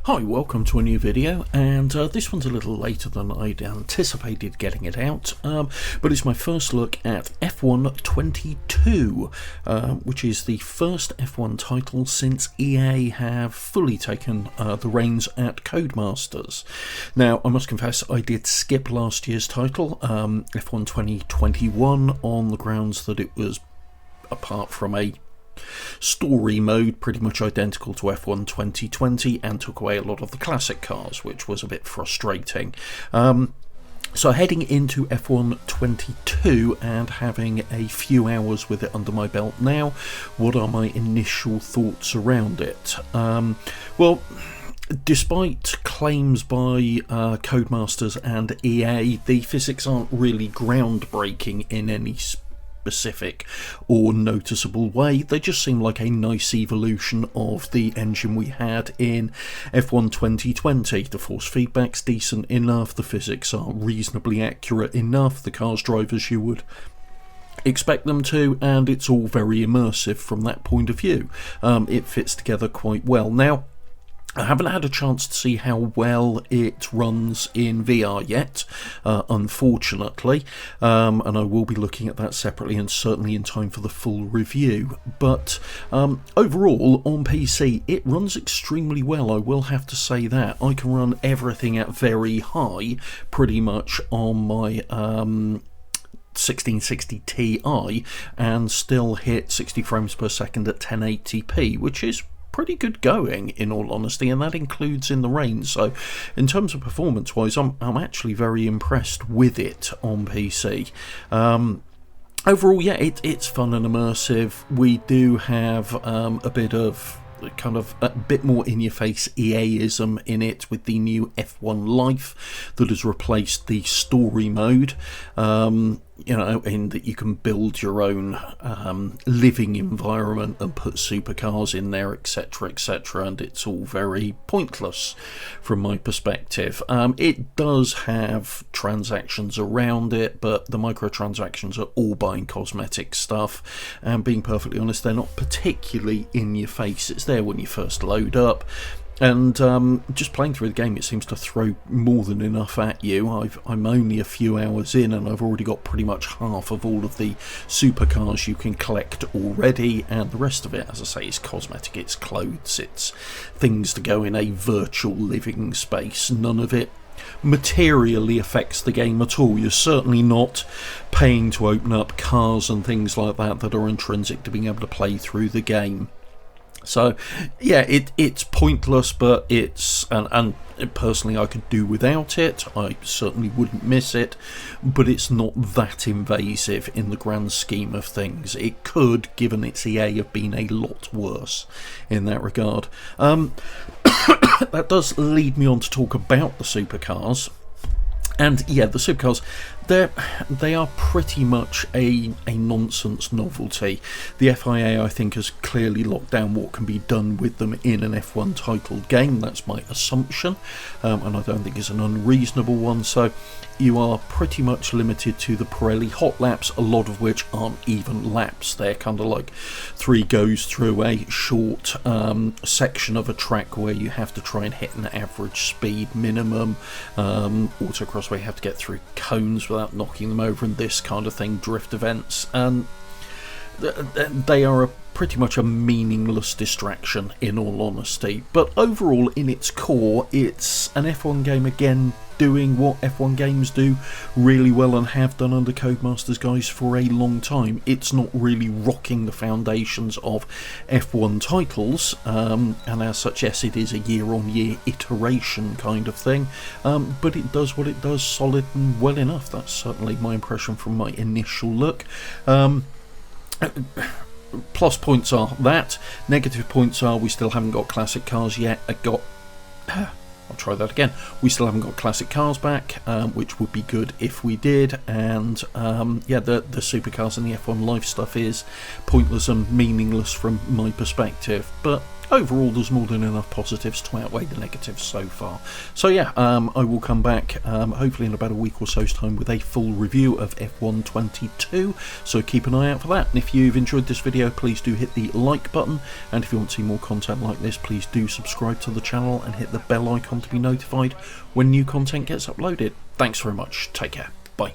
Hi, welcome to a new video, and this one's a little later than I'd anticipated getting it out, but it's my first look at F1 22, which is the first F1 title since EA have fully taken the reins at Codemasters. Now, I must confess, I did skip last year's title, F1 2021, on the grounds that it was, apart from a story mode, pretty much identical to F1 2020 and took away a lot of the classic cars, which was a bit frustrating. So heading into F1 22 and having a few hours with it under my belt now, what are my initial thoughts around it? Well, despite claims by Codemasters and EA, the physics aren't really groundbreaking in any specific or noticeable way. They just seem like a nice evolution of the engine we had in F1 2020. The force feedback's decent enough, the physics are reasonably accurate enough, the cars drive as you would expect them to, and it's all very immersive from that point of view. It fits together quite well. Now, I haven't had a chance to see how well it runs in VR yet, unfortunately, and I will be looking at that separately and certainly in time for the full review. But overall, on PC, it runs extremely well, I will have to say that. I can run everything at very high, pretty much, on my 1660 Ti, and still hit 60 frames per second at 1080p, which is pretty good going, in all honesty, and that includes in the rain. So in terms of performance wise, I'm actually very impressed with it on PC. Overall, yeah, it's fun and immersive. We do have a bit of kind of a bit more in-your-face EA-ism in it with the new F1 Life that has replaced the story mode, you know, in that you can build your own living environment and put supercars in there, etc, etc, and it's all very pointless from my perspective. It does have transactions around it, but the microtransactions are all buying cosmetic stuff, and being perfectly honest, they're not particularly in your face. It's there when you first load up, and just playing through the game, it seems to throw more than enough at you. I'm only a few hours in and I've already got pretty much half of all of the supercars you can collect already, and the rest of it, as I say, is cosmetic. It's clothes, it's things to go in a virtual living space. None of it materially affects the game at all. You're certainly not paying to open up cars and things like that that are intrinsic to being able to play through the game. So yeah, it's pointless, but it's, and personally I could do without it. I certainly wouldn't miss it, but it's not that invasive in the grand scheme of things. It could, given its EA, have been a lot worse in that regard. That does lead me on to talk about the supercars. And yeah, the supercars, they are pretty much a nonsense novelty. The FIA, I think, has clearly locked down what can be done with them in an F1 titled game. That's my assumption, and I don't think it's an unreasonable one. So you are pretty much limited to the Pirelli hot laps, a lot of which aren't even laps. They're kind of like 3 goes through a short section of a track where you have to try and hit an average speed minimum. Autocross, where you have to get through cones without knocking them over, and this kind of thing, drift events, and they are pretty much a meaningless distraction, in all honesty. But overall, in its core, it's an F1 game again, doing what F1 games do really well and have done under Codemasters guys for a long time. It's not really rocking the foundations of F1 titles, and as such, yes, it is a year-on-year iteration kind of thing, but it does what it does solid and well enough. That's certainly my impression from my initial look. Plus points are that. Negative points are we still haven't got classic cars yet. I'll try that again. We still haven't got classic cars back, which would be good if we did. And yeah, the supercars and the F1 Life stuff is pointless and meaningless from my perspective. But overall there's more than enough positives to outweigh the negatives so far. So yeah, I will come back hopefully in about a week or so's time with a full review of F1 22, so keep an eye out for that. And if you've enjoyed this video, please do hit the like button, and if you want to see more content like this, please do subscribe to the channel and hit the bell icon to be notified when new content gets uploaded. Thanks very much, take care, bye.